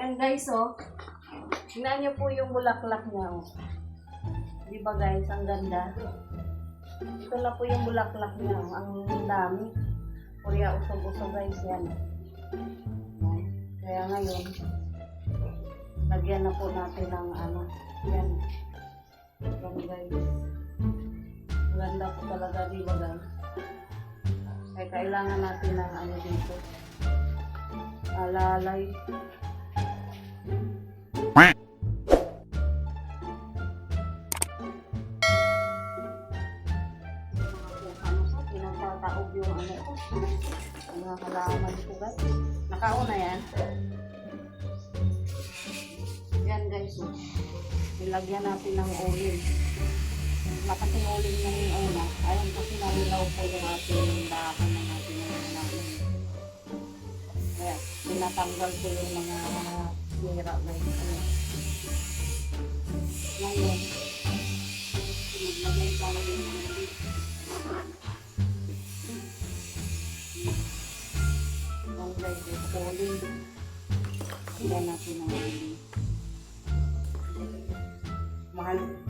Ayan guys, oh. Tingnan niyo po yung bulaklak niya, oh. Di ba guys, ang ganda. Ito na po yung bulaklak niya, oh. Ang dami. Purya usog-usog guys, yan. Kaya ngayon, lagyan na po natin ng ano, yan. Yan guys. Ang ganda po talaga, di ba guys? Kaya kailangan natin ng ano dito. Alalay. Pinagtataob yung ano ko. Mga halaman ko guys. Nakauna yan. Yan guys. Oh. Ilagyan natin ng oil. Nakasing oil na yung una. Ayun kasi nalilaw po yung ating dahon na natin yung namin. Kaya tinatanggal ko yung mga sira guys. Ngayon, maglagay tayo yung oil. Ang guys, yung oil. Ilan natin ang oil.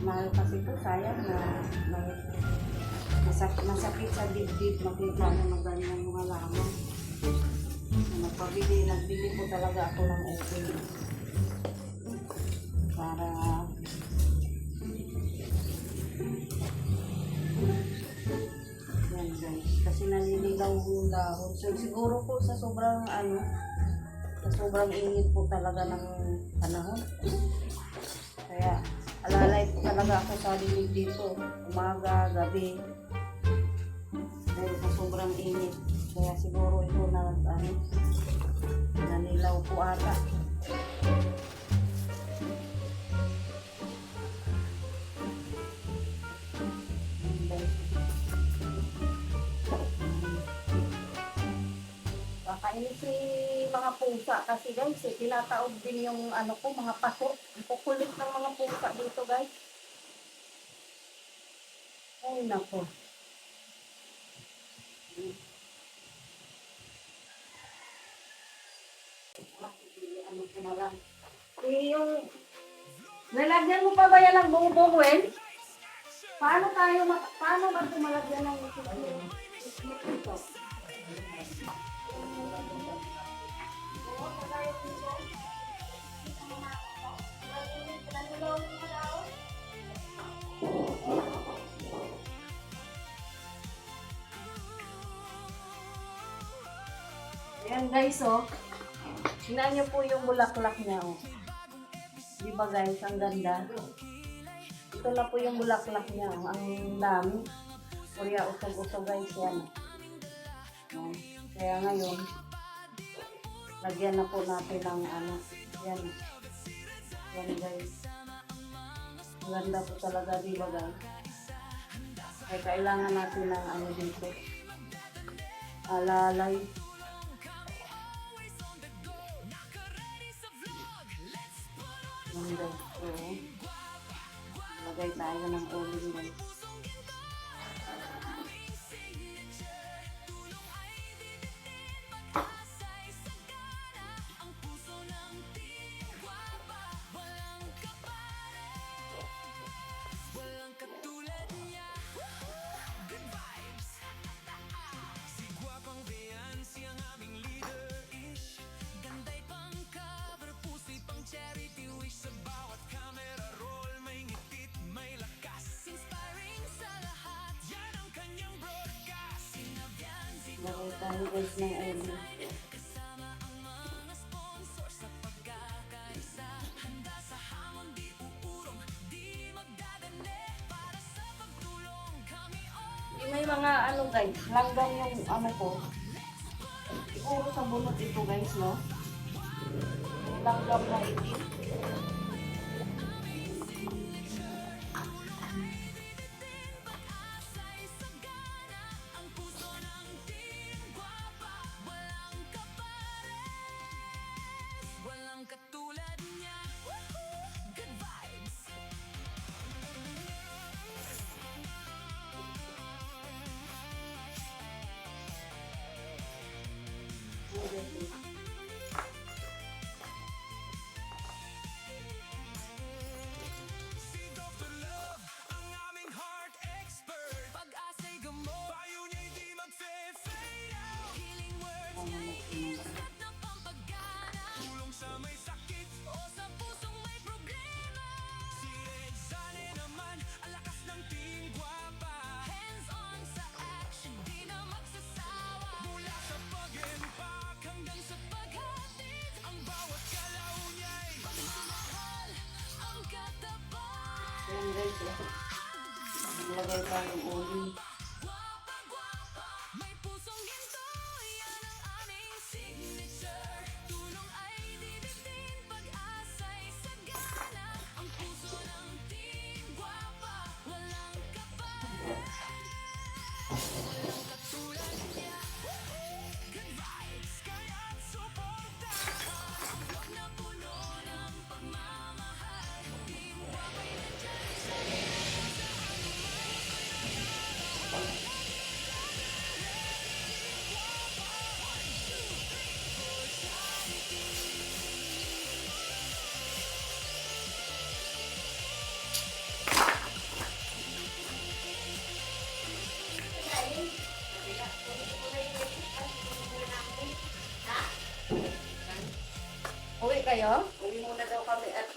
Mahal kasi po, sayang na masakit sa dibdib makita na magandang mga lamang. Nagbili po talaga ako ng oil para yan guys, kasi naniligaw yung dahon. So siguro po sa sobrang init po talaga ng panahon, kaya alalay po talaga ako sa dilig dito, umaga, gabi, dahil sa sobrang init. Kaya siguro ito na nanilaw po ata. Kainis si mga pusa kasi guys, tinataob din yung ano ko, mga paso. Ang kukulit ng mga pusa dito guys. Ay nako. Ano ko na lang. Yung nalagyan mo pa ba yan ng bumbong, Wen? Paano ba tumalagyan ng ito? Ayan guys, oh. Tingnan niyo po yung bulaklak niya, oh. Di ba guys, ang ganda. Ito na po yung bulaklak niya, oh. Ang dami. Purya usog-usog guys, yan. Oh. Kaya ngayon, lagyan na po natin ng ano, yan. Yan guys. Ang ganda po talaga, di ba guys? Kaya kailangan natin ng ano dito. Alalay. Yan guys. So, lagay tayo ng oil guys. Lagay tayo guys ng oil. May mga ano guys, langgam yung ano ko. Siguro sa bunot ito guys, no? Langgam na itim. Ilagay pa ng uli. Uwi kayo? Uwi muna daw kami at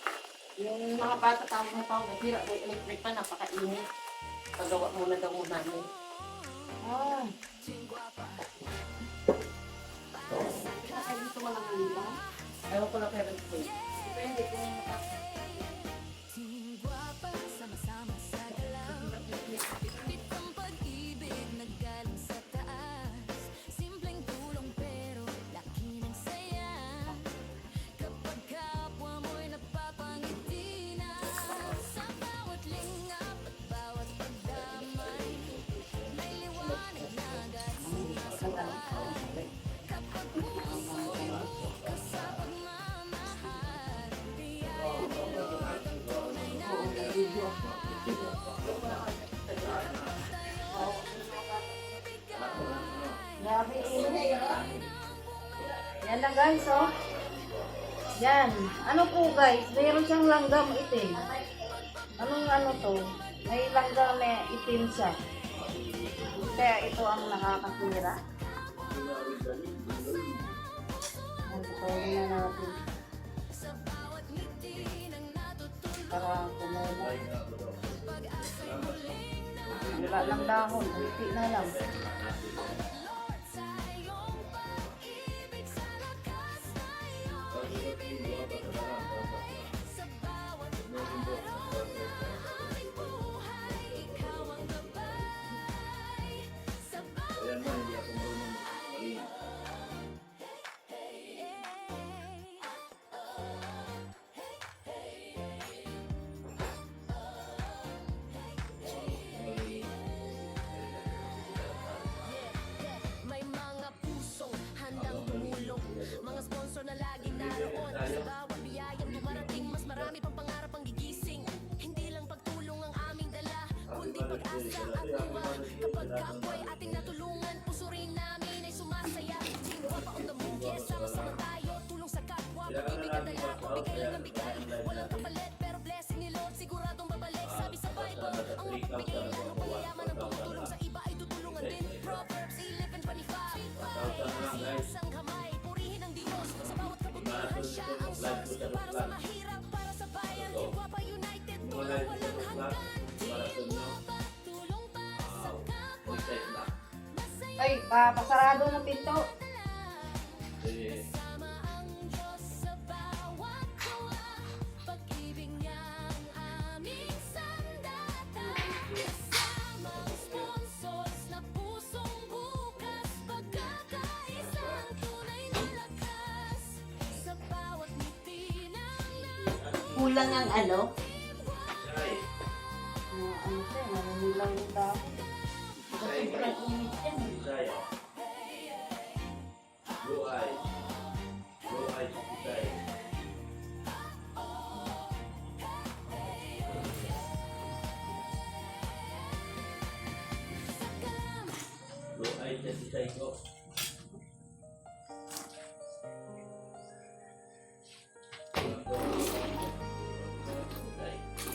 yung mga bata tawag na tawag, nasira may electric pa, napakainit. Pagawa muna daw muna namin. Ah, Ay, gusto mo lang nila? Ayaw ko lang kaya rin po. Depende kung makakita. grabe init. Yan na guys, oh. Yan. Ano po guys? Mayroon siyang langgam itim. Anong ano to? May langgam na itim siya. Kaya ito ang nakakasira. Yan, patuloy na natin. Para kumuha. Wala lang dahon. Unti na lang. May mga pusong handang tumulong, mga sponsor na laging naroon. Sa bawat biyayang dumarating, mas marami pang pangarap ang gigising. Hindi lang pagtulong ang aming dala, kundi pag-asa at tuwa. Kapag kapwa'y ating natulungan, puso rin namin ay sumasaya. Chingwa pa on the move, yes, sama-sama tayo. Tulong sa kapwa, pag-ibig at dala, pagbigay lang ng bigay. Walang kapalit, pero blessing ni Lord, siguradong babalik. Sabi sa Bible, ang mapagbigay lalo pa yaman ang tumutulong sa iba ay tutulungan din. Proverbs 11:25. Isang kamay, purihin ang Diyos. Sa bawat kabutihan siya ang source. Para sa mahirap, para sa bayan. Chingwa pa united, tulong walang hanggan. Chingwa pa, tulong para sa kapwa. Ay, pasarado ng pinto. Kasama ang Diyos sa bawat gawa. Pag-ibig niya ang aming sandata. Kasama ang sponsors na pusong bukas. Pagkakaisang tunay na lakas. Sa bawat ngiti ng Kulang ang ano? Ano siya, naninilang yung dahon. Sobrang init yan.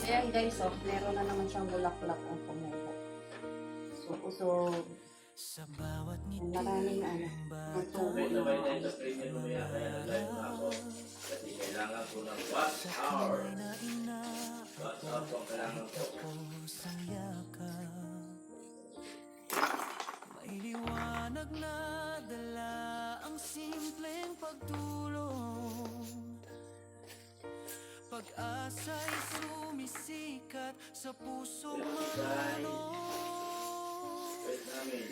Ayan guys, oh, meron na naman siyang bulaklak ang pumupo. So, Sa bawat ang maraming ano, May sabay na ito, premium mamaya, kaya nag-live na ako. Kasi kailangan ko ng 1 hour. 1 hour po ang kailangan ko. pusang yakap, may liwanag na dala ang simpleng pagtulong. pag-asa'y sumisikat sa pusong maano. Wait namin.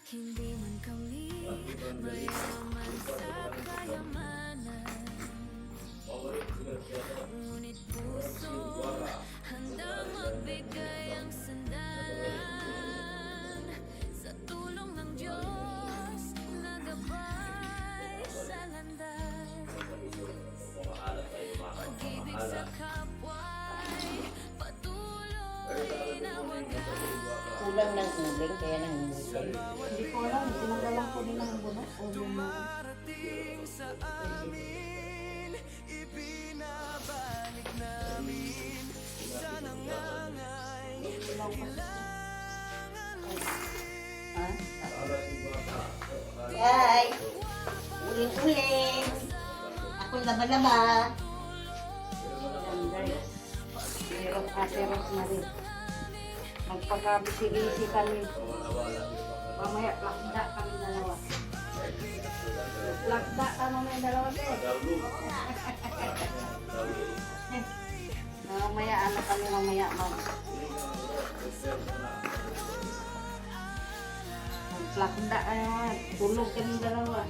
Hindi man kami mayaman sa kayamanan, ngunit puso handang magbigay ang sandalan. Sa tulong ng Diyos na gabay sa landas, pag-ibig sa kapwa'y patuloy na wagas. Kulang ng uling, kaya nanginginig. Hindi ko alam, sinagalan ko din ang bunas. O yung Parating sa amin, ibinabalik namin sa nangangay. Ay! Uling-uling! Ako'y laba-laba! Ayan guys. Pero kateros na rin. Magpagkabisi-bisi kami. Mamaya, lakda kami dalawa. Lakda ka mamaya dalawa din. Mamaya, ano kami mamaya, mag. Maglakda kayo, tulog kami dalawa.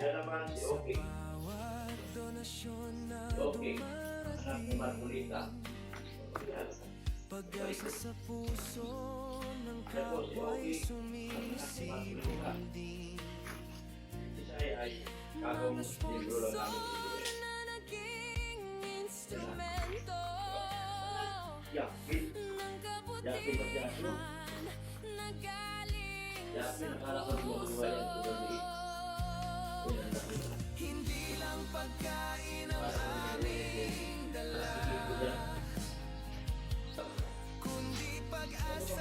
Siya naman si Oki. Oki. Anak ni Marcolita. Pag-asa sa puso ng kapwa'y sumisipon din. Siya ay kagong libro lang namin ibigay. Na naging instrumento Yakin. ng Yakin ba siya? kabutihan na galing Yakin, akala ko mo buhay ang tuloy. Hindi lang pagkain ang aming dala, kundi pag-asa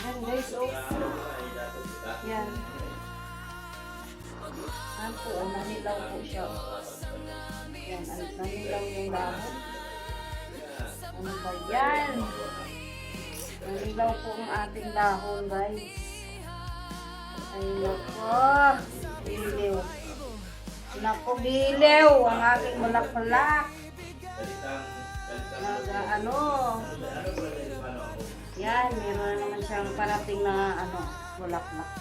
Yan guys, oh. Yan. Yan po, nanilaw po siya. Yan, nanilaw yung dahon. Ano ba yan? Nanilaw po ang ating dahon guys. Ay nako, biliw. Nako, biliw ang aking bulaklak. Ano? Yan, meron na naman siyang parating na bulaklak.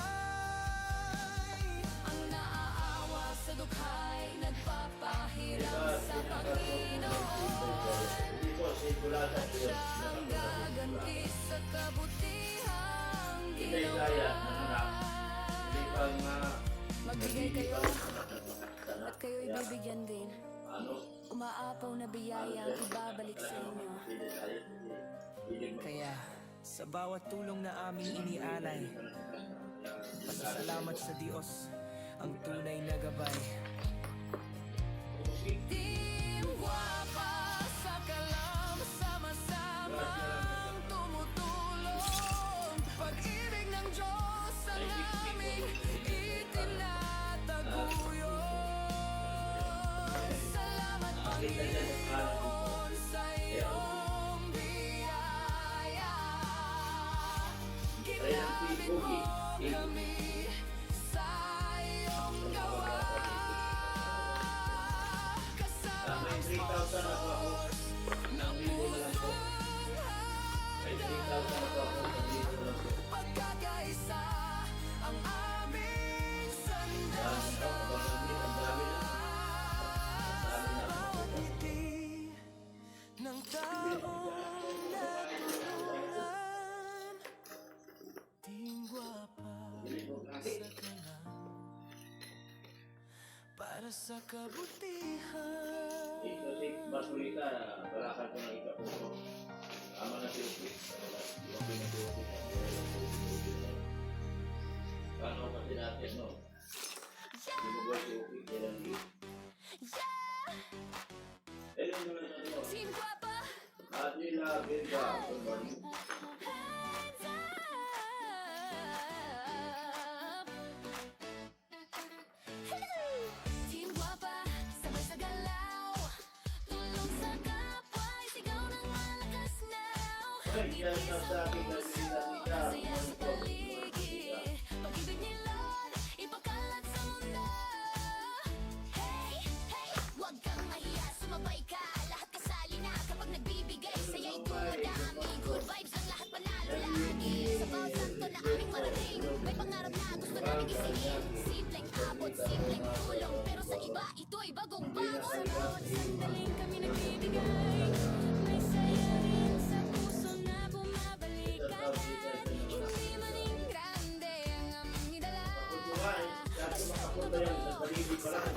ang naaawa sa dukhay, nagpapahirap sa Panginoon, ang gaganti sa kabutihang ginawa. Magbigay kayo at kayo'y bibigyan din. Umaapaw na biyaya ang ibabalik sa inyo. Kaya sa bawat tulong na aming inialay, pasasalamat sa Diyos, ang tunay na gabay. Timwa pa sa kalam, sama-samang tumutulong. Pag-ibig ng Diyos ang aming itinataguyod. Salamat Panginoon sa iyong biyaya. Ginamit mo kami sa iyong gawa. Kasama sa Diyos ng pagkakaisa ang aming sandalan. Ng taong natulungan, tingwa pa sa kalam, para sa kabutihan. Ito si Marcolita, barakan ko na ikaw. Ama na si Oki. Paano kasi natin, no? Di mo ba si Oki? Kailan Hilda, good morning. Team Guapa, sabay sa galaw. Tulong sa kapwa, sigaw ng malakas now. Ay, yan na sa akin na sila. Saya sa paligid, pag-ibig ni Lord, ipakalat sa mundo. Hey, hey, wag kang mahiya, sumabay ka. Lahat kasali na kapag nagbibigay, saya'y dumadami. Good vibes ang lahat, panalo lagi. Sa bawat santo na aming marating, may pangarap na gusto namin gisingin. Simpleng abot, simpleng tulong, pero sa iba, ito'y bagong bangon. Sa bawat sandaling kami nagbibigay, may saya rin sa puso na bumabalikan. Hindi maning grande ang aming idala. Makapunta yan sa paligid pa lang.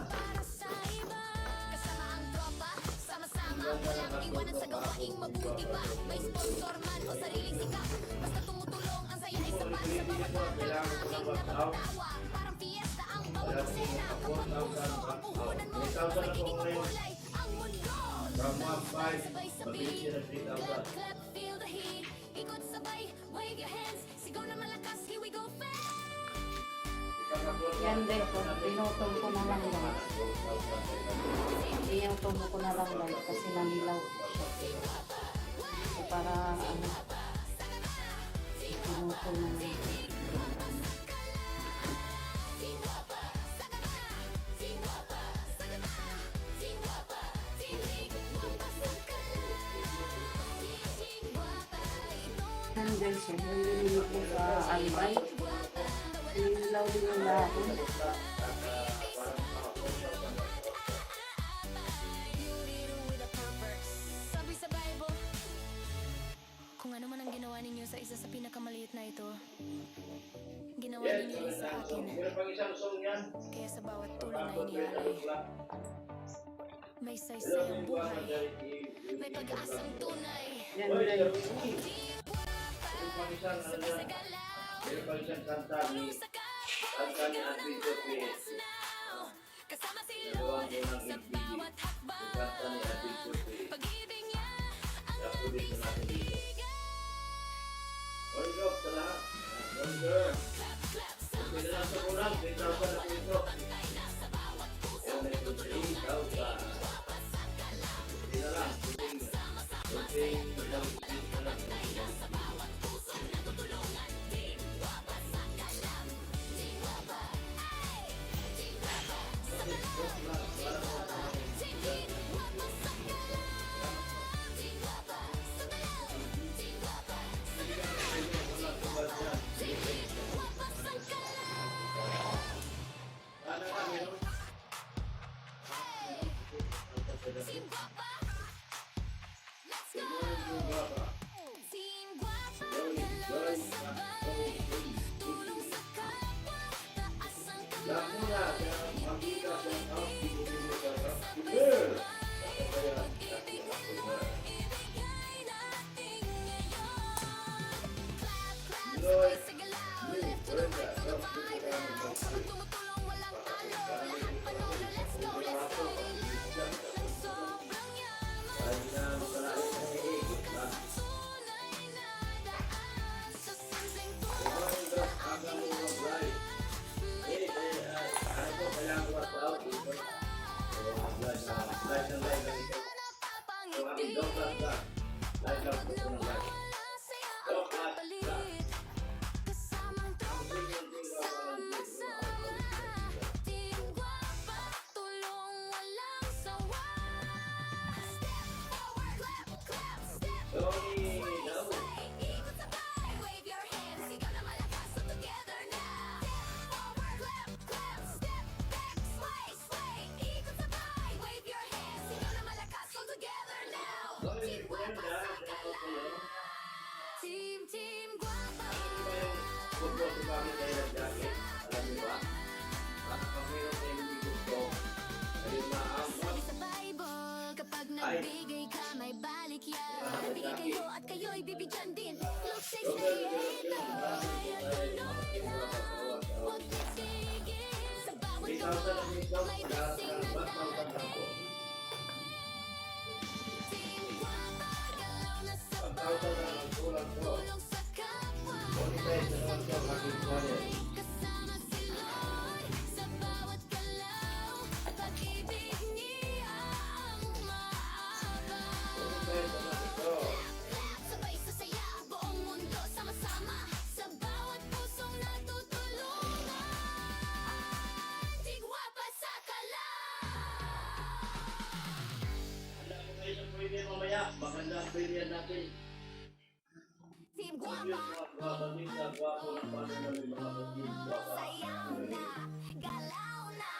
Para sa iba, kasama ang tropa, sama-sama, walang iwanan sa gawaing mabuti pa. May sponsor man o sariling sikap, basta tumutulong ang saya ay sapat sa bawat batang aming napapatawa. Parang fiesta ang bawat eksena, kapag puso ang puhunan mo, magiging makulay ang mundo. From 1.5, Sabay sa mabilis beat, yun ang 3,000. clap, clap, feel the heat. Ikot sabay, wave your hands, sigaw na malakas, here we go fast. Yan din po, pinutol ko na lang lang. Pinutol ko na lang lang kasi nanilaw siya. So para ano, pinutol na lang. Nandun siya, nililig ko sa albay. Nililaw din yung lahon. Sabi sa Bible, kung ano man ang ginawa ninyo sa isa sa pinakamaliit na ito, ginawa Yes, ninyo rin sa akin. meron pang isang song yan. Kaya sa bawat tulong na inialay, may saysay ang buhay, may pag-asang tunay. Yan Oy, din. meron pang isang ano yan. Meron pang isang kanta ni kanta ni Andrew Jeffries. Kasama si Nagawa Lord mo ng sa ibigin. bawat Yung kanta ni hakbang. Andrew Jeffries. Pag-ibig niya ang Kaya po dito ating natin dito. bigay. Oy, Rob, sa lahat. One girl. Pwede na sa kurang, 3,000 na dito. Ayan na yung 3,000. Hindi na lang. Kunting ilang isip na lang. Ano ka, meron? Team Guapa, let's go! Yung guwapa. Team Guapa, dalawa sabay, tulong sa kapwa, taas ang Lahat mo na, kamay. kaya makita sa house, bibigyan mo sa house. Sabay Girl! sabay, Kaya, pag-ibig ni Lord, ibigay natin ngayon. Clap, clap, sabay sa galaw, left to the right, to the vibe now. Kapag tumutulong, walang talo, lahat panalo, let's go, let's go. Ilan ng sobrang yaman, sabi na, makalain na iikot lang. tunay na daan sa simpleng tulong. Ang drop, hanggang mo mag-drive. Ano po, kailangan ko sa out dito. So, live na ito. So, aming dog lang ka. Live lang po ng live. Dog lang ka. Kasamang tropa, sama-sama. Team Guapa, tulong walang sawa. Step forward, clap, clap, step Tony, daw. sway, ikot sabay, wave your hands, sigaw na malakas, so together now. Step forward, clap, clap, step back, sway, sway, ikot sabay, wave your hands, sigaw na malakas, so together now. Tony, maganda. Team Guapa. Ano ba yung football ko bakit tayo nag-jacket? Alam niyo ba? Pag mayroon kayo hindi gusto, ayun na ang Sabi sa Bible, kapag nagbigay ka, may balik yan. Bigay kayo at kayo'y bibigyan din. Luke 6:38, kaya tuloy lang. Huwag titigil. Sa bawat 3,000 gawa, ang ikaw, may lahat blessing ng na ba't ng darating. ko. Team Guapa, galaw na 1,000 lang ang kulang ko. tulong sa kapwa. Monetize na naman ko ang aking channel. Kasama si Lord sa bawat galaw. Pag-ibig niya ang maabaw. Monetize na naman ito. Sabay sa saya, buong mundo sama-sama. Sa bawat pusong natutulungan. Tigwa pa sa kala. Handa ko kayo sa premium mamaya. Maganda ang premium natin. Team Ang Guapa, Diyos mga kabatista, gwapo ng paano namin mga kapatid. sayaw na, galaw na.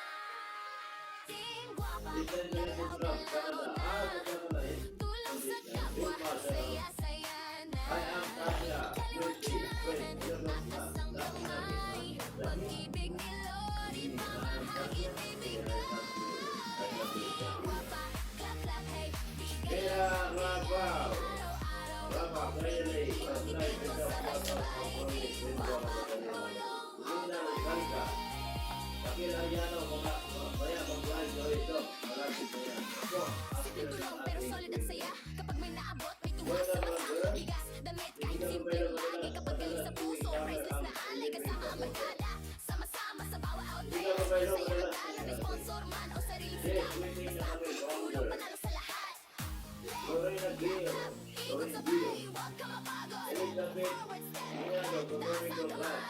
Team Guapa, Listen to the program, Canada. Sa Canada eh. tulong sa kapwa. Saya-saya na. I am Tasha, your chief friend, your love na. Lahat namin. Pag-ibig ni Lord, iba ang inibig mo. Guapa, clap clap, hey, bigay Kaya rabaw. araw-araw. Rabaw, really. Pag-live ito, rabaw, pag-live ito, rabaw. Luna, Galga. Pakilahayano, mga maya, mag-live daw ito. Malapit na yan. Ako, after Tulong pero natin. solid ang saya. Kapag may naabot, may tuwas sa mata. Bigas, damit, kahit simple lang lagi. Kapag galing sa puso, priceless na alay. Kasama ang barkada, sama-sama sa bawat outlay. Saya hagana, may sponsor man o sarili Yes, sila. waiting na Basta kami, tulong, founder. panalo sa lahat. Sorry na Gil. Ikot Sorry sa Gil. bahay, huwag ka mapagod. Elizabeth. Forward step, Tingnan mo, Domenico Blas.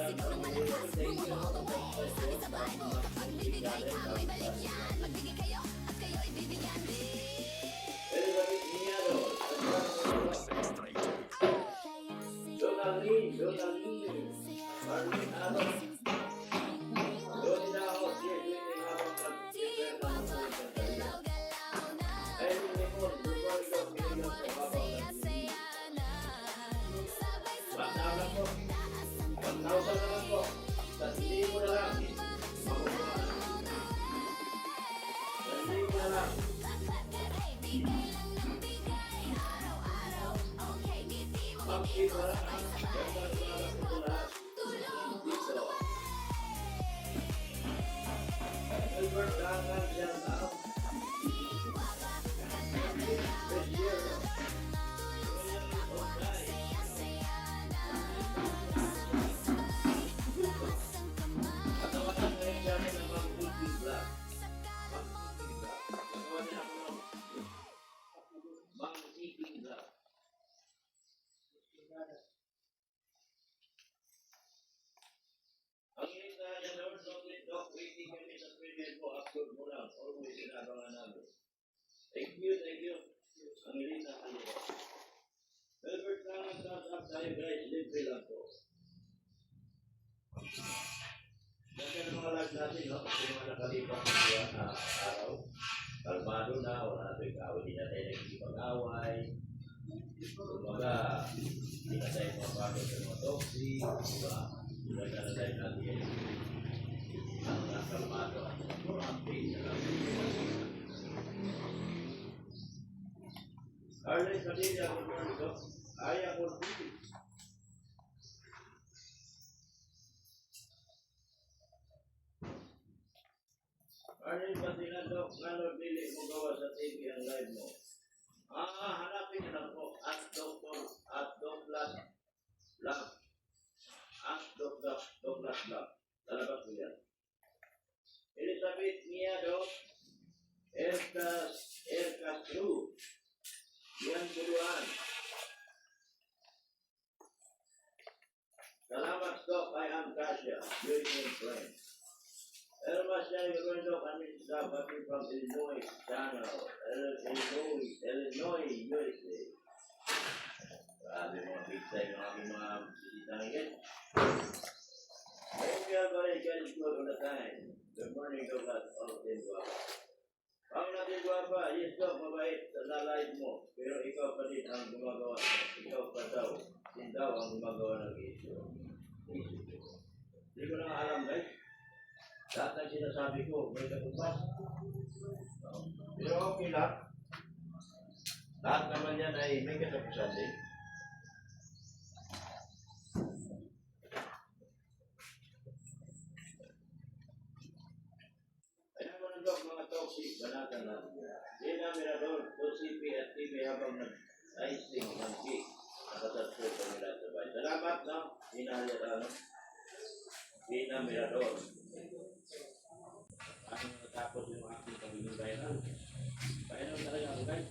sigaw ng malakas, bumubo all the way. Sabi sa Bible, kapag bibigay ka, may balik yan. Magbigay kayo, at kayo ibibigyan din. Elizabeth Niado. Donalyn. Marlene Aron. Donnie Dahos. Yes, waiting habang Team Guapa, galaw-galaw na. Eileen Limon. Domenico Piligan po habang Saya-saya na. Sabay-sabay Pagdalang po. taas ang 1,000 naman po. 1,000 na lang. Makukuha. 1,000 na lang. clap-clap-clap, bigay lang ng bigay. Araw-araw, okay, ngiti mo, ngiti mo. Sabay-sabay, tulong. Dito. Albert Dangan dyan out. This year. Saya-saya na. At ang matang ngayon dyan ay ng mga cooking vlog. Mga cooking vlog. Nagawa niya ako ng mga cooking vlog. Ang init na doon, Doc, waiting kami sa premiere po. After mo lang, always inabangan namin. Thank you, thank you. Ang init na kanila. Albert Dangan, thumbs up tayo guys. Libre lang po. Ganda ng mga live natin, no? Kasi mga nakalipas na araw. Kalmado na, wala na ito yung away. Hindi na tayo nagkipag-away. Kumbaga, hindi na tayo mapagod sa mga toxic. Diba? Hindi na tayo natin ang kalmado at more update na lang. Arlen Padilla, good morning, Doc. Aya Corpus. Arlen Padilla, Doc, ngano dili mo gawa sa TV ang live mo? Hanapin niyo lang po at Douglas Lab. At Douglas Lab. Talabas mo yan. Elizabeth Niado, Erkas True. Yan Buluan. Salamat, Doc. I am Kasia. Your friend. Elmas yan, you're going to convince Doc coming from Illinois Channel. Illinois, USA. Grabe mga big time ng aking mga bisita ngayon. Thank you everybody. God is good all the time. Good morning, Douglas. All in Guapa. Ang natin Guapa, yes, Doc, mabait sa lalay mo. Pero ikaw pa din ang gumagawa. Ikaw pa daw. Din daw ang gumagawa ng issue. Hindi ko na alam, guys. Lahat ng sinasabi ko, may katupas. Pero okay lang. Lahat naman yan ay may katapusan din. Kaya mga toxic, banatan na. Di na mirador, 2CP at TV habang icing ng cake. Nakasubscribe kami lahat sa bahay. Salamat, no? Ina Mirador. Ano natapos yung aking pagiging viral? Viral talaga ako, guys.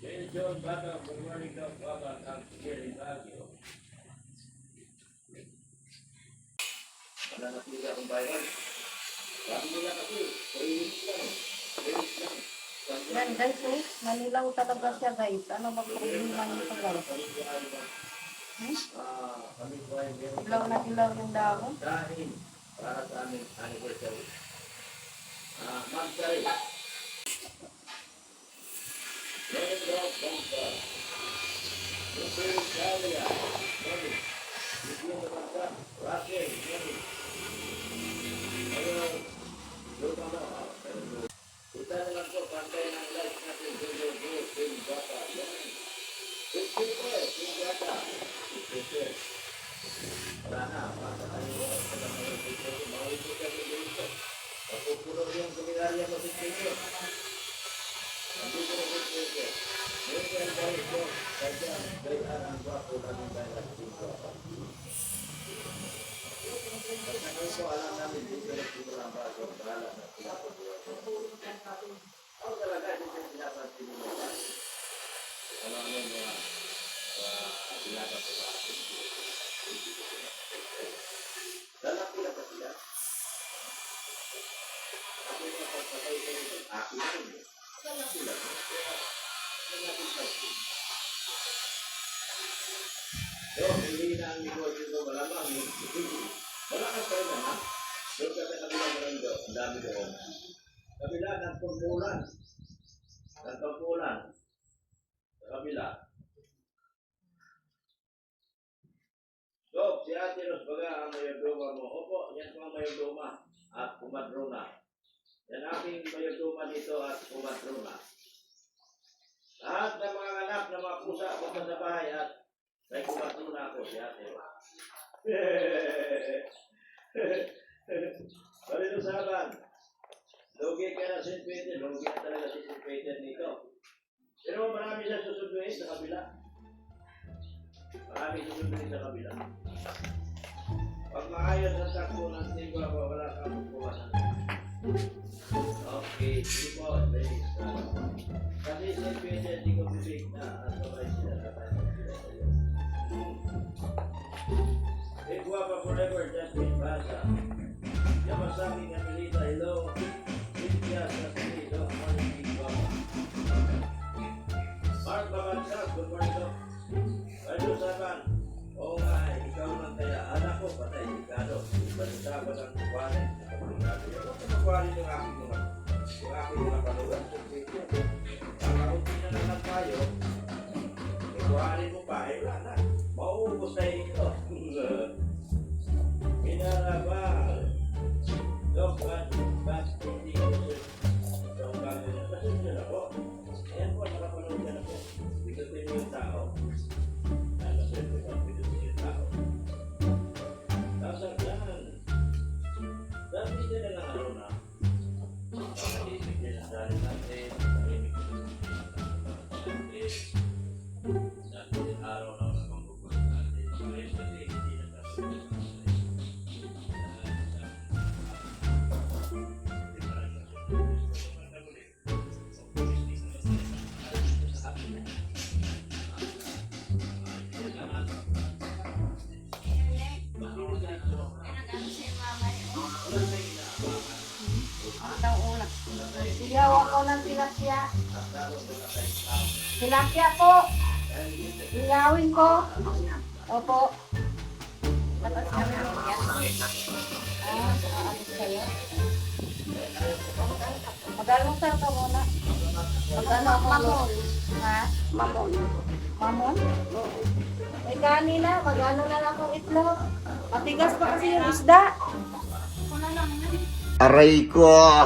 Jane John, baka, good morning daw, baka, ang Jerry Baguio. Wala na sila akong viral. Sabi nila kasi, 3 weeks lang. 3 weeks lang. Yan guys, oh. Manilaw talaga siya guys. Ano ba problema nito guys? Kami po ay meron Ilaw na ilaw yung dahon. dahil para sa aming anniversary. Magdari. Let's go, Bangka. Super Italia. Ready. Bigyan na Bangka. Raquel. Ready. Ayun. Lupa mo. Kita na lang po, pantay ng light natin. Go. Team Bata. Team Bata. Wala na. Basta tayo. Mawito kami dito. Papupuno yung kuminarya mo si Tito. Nandito na si Tito. Ngayon ang dahil ko. Kaya gayaan ang gwapo namin dahil ang Tito. Pagkakaroon ko, alam namin dito na siguro ang bago. Bahala na sila po. Ako talaga, dito yung pinapansin mo. Ano yung mga binata ko ba? Dalam pula pa sila. Ako yung pagpatay ko nito. Ako yun. Dalam pula. Dalam pula. So, hindi na ang negosyo ko malamang. Wala kang tayo na, ha? Doon ka sa kabilang barangay. Ang dami doon. Kabila, nagpagpulan. Nagpagpulan. Sa kabila. So, si Ate Ros Baga ang mayordoma mo. Opo, yan po ang mayordoma at kumadrona. Yan aking mayordoma dito at kumadrona. Lahat ng mga anak na mga pusa punta sa bahay at may kumadrona ako si Ate Ros. Palino saban. Logi ka na St. Peter. Logi na talaga si St. Peter nito. Pero marami siya susunduin sa kabila. Marami susunduin sa kabila. Pag maayos ang sakto ng tingko ako, wala kang magpuwasan. Okay, hindi po. Kasi St. Peter, hindi ko bibig na at sabay sila sa tayo. Iguapa forever, Jasmine Basa. Yamasaki Camilita, hello. Cynthia Sassi, hello. Morning, Iguapa. Mark Babansak, good morning, hello. Ano saban? Oo nga, ikaw lang kaya. Anak ko, patay, Ricardo. Balita ba ng kukwari? Ako sa kukwari yung aking mga palugan. Kakaunti na lang tayo. Kukwari mo pa, eh wala na. Mauubos na ito. Pinarabal. Dok, ba't hindi ko siya? Dok, kasi siya ako. Ayan po, nakapanood ka na po. Bigutin mo yung tao. Nakasin mo yung bigutin yung tao. Tapos yan. Dami din na lang ano na. Nakalimig din ang dali natin. Nakalimig din ang dali natin. Dami din araw na wala pang bukod natin. Ngayon kasi hindi na kasi. Sigaw ako ng tilapia. Tilapia po. Sigawin ko. Opo. Tapos kami aalis kayo. Mag-almusal ka muna. Mag-ano ako? Mamon. Ha? Mamon. Mamon? Eh kanina, mag-ano na lang akong itlog. Matigas pa kasi yung isda. Aray ko!